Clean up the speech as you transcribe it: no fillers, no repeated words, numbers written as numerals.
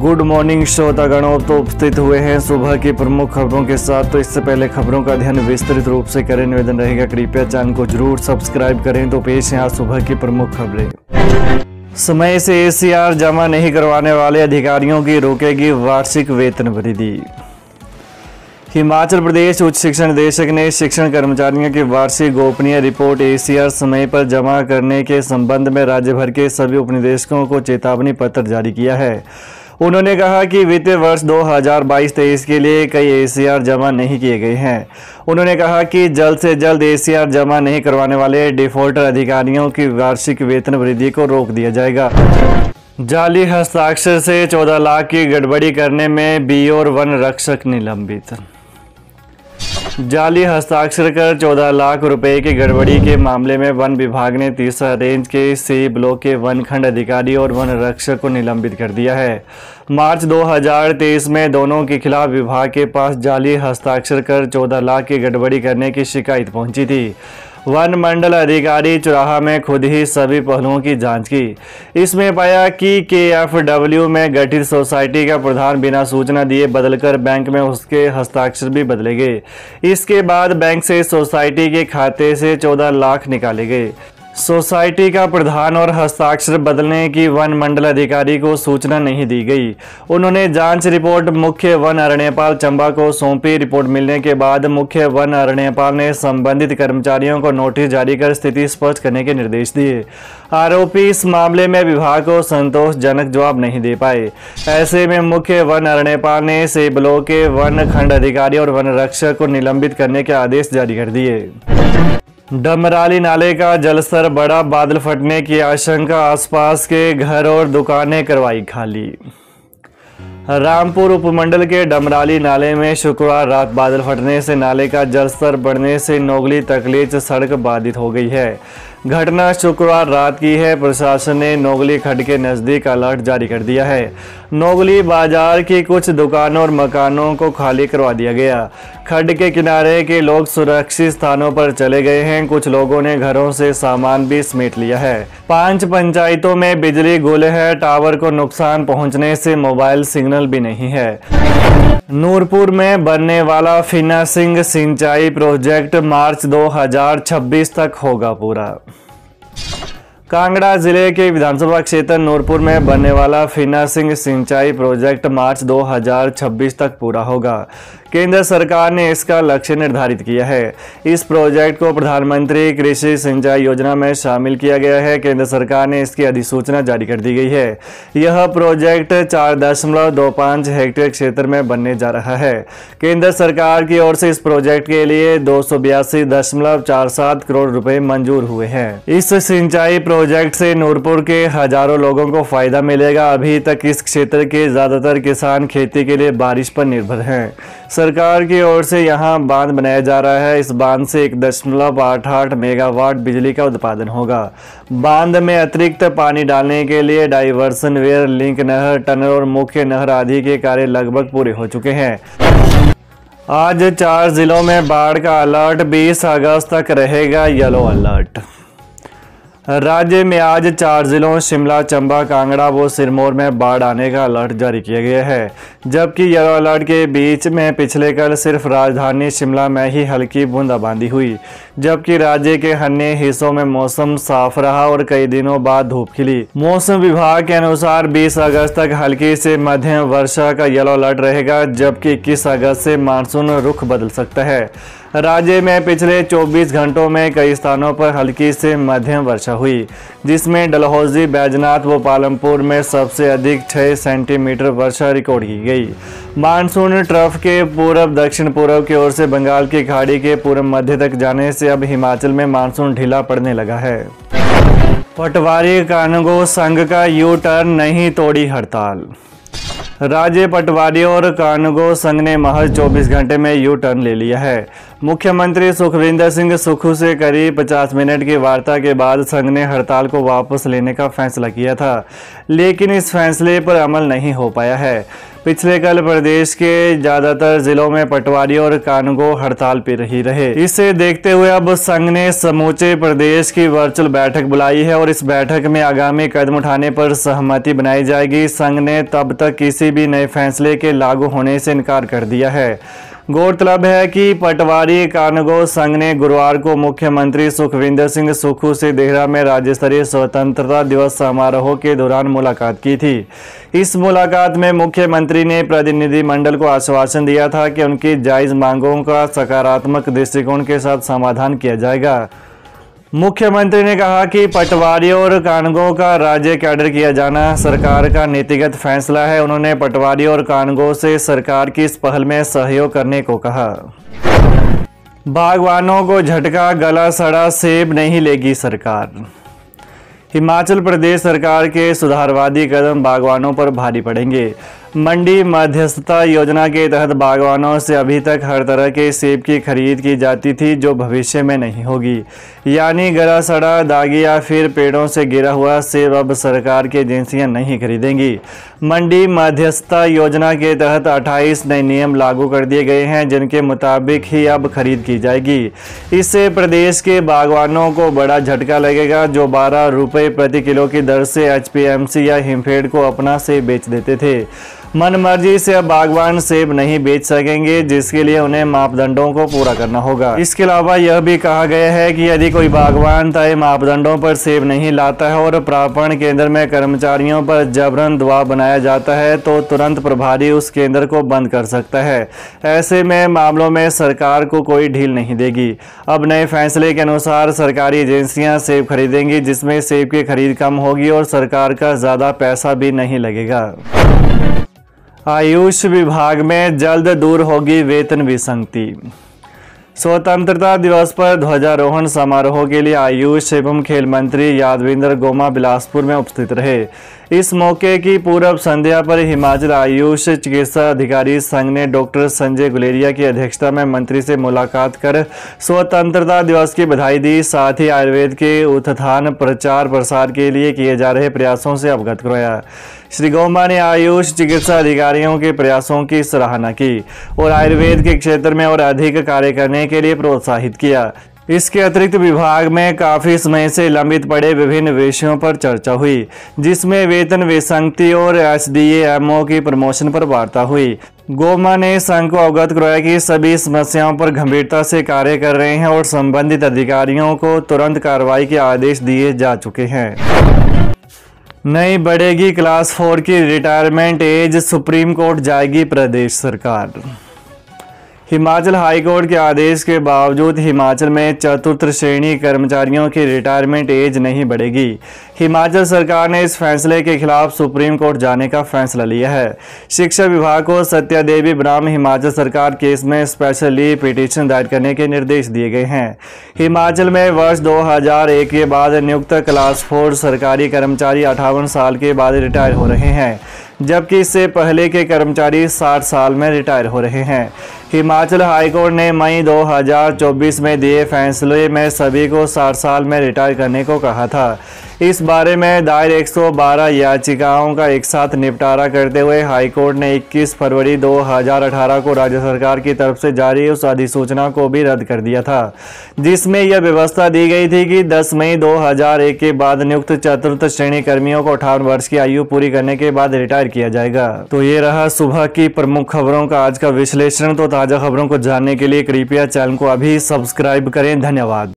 Good morning श्रोतागणों, तो उपस्थित हुए हैं सुबह की प्रमुख खबरों के साथ। तो इससे पहले खबरों का अध्ययन विस्तृत रूप से करें, निवेदन रहेगा कृपया चैनल को जरूर सब्सक्राइब करें। तो पेश है आज सुबह की प्रमुख खबरें। समय से एसीआर जमा नहीं करवाने वाले अधिकारियों की रोकेगी वार्षिक वेतन वृद्धि। हिमाचल प्रदेश उच्च शिक्षा निदेशक ने शिक्षण कर्मचारियों की वार्षिक गोपनीय रिपोर्ट एसीआर समय पर जमा करने के संबंध में राज्य भर के सभी उपनिदेशकों को चेतावनी पत्र जारी किया है। उन्होंने कहा कि वित्तीय वर्ष 2022-23 के लिए कई एसीआर जमा नहीं किए गए हैं। उन्होंने कहा कि जल्द से जल्द एसीआर जमा नहीं करवाने वाले डिफॉल्टर अधिकारियों की वार्षिक वेतन वृद्धि को रोक दिया जाएगा। जाली हस्ताक्षर से 14 लाख की गड़बड़ी करने में बीओ और वन रक्षक निलंबित। जाली हस्ताक्षर कर 14 लाख रुपए की गड़बड़ी के मामले में वन विभाग ने तीसरा रेंज के सी ब्लॉक के वन खंड अधिकारी और वन रक्षक को निलंबित कर दिया है। मार्च 2023 में दोनों के खिलाफ विभाग के पास जाली हस्ताक्षर कर 14 लाख की गड़बड़ी करने की शिकायत पहुंची थी। वन मंडल अधिकारी चुराहा में खुद ही सभी पहलुओं की जांच की। इसमें पाया कि KFW में गठित सोसाइटी का प्रधान बिना सूचना दिए बदलकर बैंक में उसके हस्ताक्षर भी बदले गए। इसके बाद बैंक से सोसाइटी के खाते से 14 लाख निकाले गए। सोसाइटी का प्रधान और हस्ताक्षर बदलने की वन मंडल अधिकारी को सूचना नहीं दी गई। उन्होंने जांच रिपोर्ट मुख्य वन अरण्यपाल चंबा को सौंपी। रिपोर्ट मिलने के बाद मुख्य वन अरण्यपाल ने संबंधित कर्मचारियों को नोटिस जारी कर स्थिति स्पष्ट करने के निर्देश दिए। आरोपी इस मामले में विभाग को संतोषजनक जवाब नहीं दे पाए। ऐसे में मुख्य वन अरण्यपाल ने सेबलो के वन खंड अधिकारी और वन रक्षक को निलंबित करने के आदेश जारी कर दिए। डमराली नाले का जलस्तर बढ़ा, बादल फटने की आशंका, आसपास के घर और दुकानें करवाई खाली। रामपुर उपमंडल के डमराली नाले में शुक्रवार रात बादल फटने से नाले का जलस्तर बढ़ने से नोगली तकलीच सड़क बाधित हो गई है। घटना शुक्रवार रात की है। प्रशासन ने नोगली खड्ड के नज़दीक अलर्ट जारी कर दिया है। नोगली बाजार की कुछ दुकानों और मकानों को खाली करवा दिया गया। खड्ड के किनारे के लोग सुरक्षित स्थानों पर चले गए हैं। कुछ लोगों ने घरों से सामान भी समेट लिया है। 5 पंचायतों में बिजली गुल है। टावर को नुकसान पहुंचने से मोबाइल सिग्नल भी नहीं है। नूरपुर में बनने वाला फिनासिंग सिंचाई प्रोजेक्ट मार्च 2026 तक होगा पूरा। कांगड़ा जिले के विधानसभा क्षेत्र नूरपुर में बनने वाला फिनासिंग सिंचाई प्रोजेक्ट मार्च 2026 तक पूरा होगा। केंद्र सरकार ने इसका लक्ष्य निर्धारित किया है। इस प्रोजेक्ट को प्रधानमंत्री कृषि सिंचाई योजना में शामिल किया गया है। केंद्र सरकार ने इसकी अधिसूचना जारी कर दी गई है। यह प्रोजेक्ट 4.25 हेक्टेयर क्षेत्र में बनने जा रहा है। केंद्र सरकार की ओर से इस प्रोजेक्ट के लिए 282.47 करोड़ रुपए मंजूर हुए हैं। इस सिंचाई प्रोजेक्ट से नूरपुर के हजारों लोगों को फायदा मिलेगा। अभी तक इस क्षेत्र के ज्यादातर किसान खेती के लिए बारिश पर निर्भर हैं। सरकार की ओर से यहां बांध बनाया जा रहा है। इस बांध से 1.88 मेगावाट बिजली का उत्पादन होगा। बांध में अतिरिक्त पानी डालने के लिए डाइवर्सन वेयर, लिंक नहर, टनल और मुख्य नहर आदि के कार्य लगभग पूरे हो चुके हैं। आज 4 जिलों में बाढ़ का अलर्ट, 20 अगस्त तक रहेगा येलो अलर्ट। राज्य में आज 4 जिलों शिमला, चंबा, कांगड़ा व सिरमौर में बाढ़ आने का अलर्ट जारी किया गया है। जबकि येलो अलर्ट के बीच में पिछले कल सिर्फ राजधानी शिमला में ही हल्की बूंदाबांदी हुई, जबकि राज्य के अन्य हिस्सों में मौसम साफ रहा और कई दिनों बाद धूप खिली। मौसम विभाग के अनुसार 20 अगस्त तक हल्की से मध्यम वर्षा का येलो अलर्ट रहेगा, जबकि 21 अगस्त से मानसून रुख बदल सकता है। राज्य में पिछले 24 घंटों में कई स्थानों पर हल्की से मध्यम वर्षा हुई, जिसमें डलहौजी, बैजनाथ व पालमपुर में सबसे अधिक 6 सेंटीमीटर वर्षा रिकॉर्ड की गई। मानसून ट्रफ के पूर्व दक्षिण पूर्व की ओर से बंगाल की खाड़ी के पूर्व मध्य तक जाने से अब हिमाचल में मानसून ढीला पड़ने लगा है। पटवारी कानूनगो संघ का यू टर्न, नहीं तोड़ी हड़ताल। राज्य पटवारी और कानूनगो संघ ने महज 24 घंटे में यू टर्न ले लिया है। मुख्यमंत्री सुखविंदर सिंह सुक्खू से करीब 50 मिनट की वार्ता के बाद संघ ने हड़ताल को वापस लेने का फैसला किया था, लेकिन इस फैसले पर अमल नहीं हो पाया है। पिछले कल प्रदेश के ज्यादातर जिलों में पटवारी और कानूनगो हड़ताल पर ही रहे। इसे देखते हुए अब संघ ने समूचे प्रदेश की वर्चुअल बैठक बुलाई है और इस बैठक में आगामी कदम उठाने पर सहमति बनाई जाएगी। संघ ने तब तक किसी भी नए फैसले के लागू होने से इनकार कर दिया है। गौरतलब है कि पटवारी कानूनगो संघ ने गुरुवार को मुख्यमंत्री सुखविंदर सिंह सुक्खू से देहरा में राज्य स्तरीय स्वतंत्रता दिवस समारोह के दौरान मुलाकात की थी। इस मुलाकात में मुख्यमंत्री ने प्रतिनिधिमंडल को आश्वासन दिया था कि उनकी जायज मांगों का सकारात्मक दृष्टिकोण के साथ समाधान किया जाएगा। मुख्यमंत्री ने कहा कि पटवारी और कानूनगो का राज्य कैडर किया जाना सरकार का नीतिगत फैसला है। उन्होंने पटवारी और कानूनगो से सरकार की इस पहल में सहयोग करने को कहा। बागवानों को झटका, गला सड़ा सेब नहीं लेगी सरकार। हिमाचल प्रदेश सरकार के सुधारवादी कदम बागवानों पर भारी पड़ेंगे। मंडी मध्यस्थता योजना के तहत बागवानों से अभी तक हर तरह के सेब की खरीद की जाती थी, जो भविष्य में नहीं होगी। यानी गला सड़ा, दागी या फिर पेड़ों से गिरा हुआ सेब अब सरकार की एजेंसियां नहीं खरीदेंगी। मंडी मध्यस्थता योजना के तहत 28 नए नियम लागू कर दिए गए हैं, जिनके मुताबिक ही अब खरीद की जाएगी। इससे प्रदेश के बागवानों को बड़ा झटका लगेगा, जो 12 रुपये प्रति किलो की दर से HPMC या हिमफेड को अपना सेब बेच देते थे। मनमर्जी से अब बागवान सेब नहीं बेच सकेंगे, जिसके लिए उन्हें मापदंडों को पूरा करना होगा। इसके अलावा यह भी कहा गया है कि यदि कोई बागवान तय मापदंडों पर सेब नहीं लाता है और प्रापण केंद्र में कर्मचारियों पर जबरन दबाव बनाया जाता है, तो तुरंत प्रभारी उस केंद्र को बंद कर सकता है। ऐसे में मामलों में सरकार को कोई ढील नहीं देगी। अब नए फैसले के अनुसार सरकारी एजेंसियां सेब खरीदेंगी, जिसमें सेब की खरीद कम होगी और सरकार का ज़्यादा पैसा भी नहीं लगेगा। आयुष विभाग में जल्द दूर होगी वेतन विसंगति। स्वतंत्रता दिवस पर ध्वजारोहण समारोह के लिए आयुष एवं खेल मंत्री यादविंद्र गोमा बिलासपुर में उपस्थित रहे। इस मौके की पूर्व संध्या पर हिमाचल आयुष चिकित्सा अधिकारी संघ ने डॉक्टर संजय गुलेरिया की अध्यक्षता में मंत्री से मुलाकात कर स्वतंत्रता दिवस की बधाई दी। साथ ही आयुर्वेद के उत्थान प्रचार प्रसार के लिए किए जा रहे प्रयासों से अवगत कराया। श्री गोमा ने आयुष चिकित्सा अधिकारियों के प्रयासों की सराहना की और आयुर्वेद के क्षेत्र में और अधिक कार्य करने के लिए प्रोत्साहित किया। इसके अतिरिक्त विभाग में काफी समय से लंबित पड़े विभिन्न विषयों पर चर्चा हुई, जिसमें वेतन विसंगति और SDA-MO की प्रमोशन पर वार्ता हुई। गोमा ने संघ को अवगत कराया कि सभी समस्याओं पर गंभीरता से कार्य कर रहे हैं और संबंधित अधिकारियों को तुरंत कार्रवाई के आदेश दिए जा चुके हैं। नहीं बढ़ेगी क्लास 4 की रिटायरमेंट एज, सुप्रीम कोर्ट जाएगी प्रदेश सरकार। हिमाचल हाईकोर्ट के आदेश के बावजूद हिमाचल में चतुर्थ श्रेणी कर्मचारियों की रिटायरमेंट एज नहीं बढ़ेगी। हिमाचल सरकार ने इस फैसले के खिलाफ सुप्रीम कोर्ट जाने का फैसला लिया है। शिक्षा विभाग को सत्या देवी बनाम हिमाचल सरकार केस में स्पेशल लीव पिटीशन दायर करने के निर्देश दिए गए हैं। हिमाचल में वर्ष 2001 के बाद नियुक्त क्लास 4 सरकारी कर्मचारी 58 साल के बाद रिटायर हो रहे हैं, जबकि इससे पहले के कर्मचारी 60 साल में रिटायर हो रहे हैं। हिमाचल हाईकोर्ट ने मई 2024 में दिए फैसले में सभी को 60 साल में रिटायर करने को कहा था। इस बारे में दायर 112 याचिकाओं का एक साथ निपटारा करते हुए हाईकोर्ट ने 21 फरवरी 2018 को राज्य सरकार की तरफ से जारी उस अधिसूचना को भी रद्द कर दिया था, जिसमें यह व्यवस्था दी गई थी कि 10 मई 2001 के बाद नियुक्त चतुर्थ श्रेणी कर्मियों को 58 वर्ष की आयु पूरी करने के बाद रिटायर किया जाएगा। तो ये रहा सुबह की प्रमुख खबरों का आज का विश्लेषण। तो ताज़ा खबरों को जानने के लिए कृपया चैनल को अभी सब्सक्राइब करें। धन्यवाद।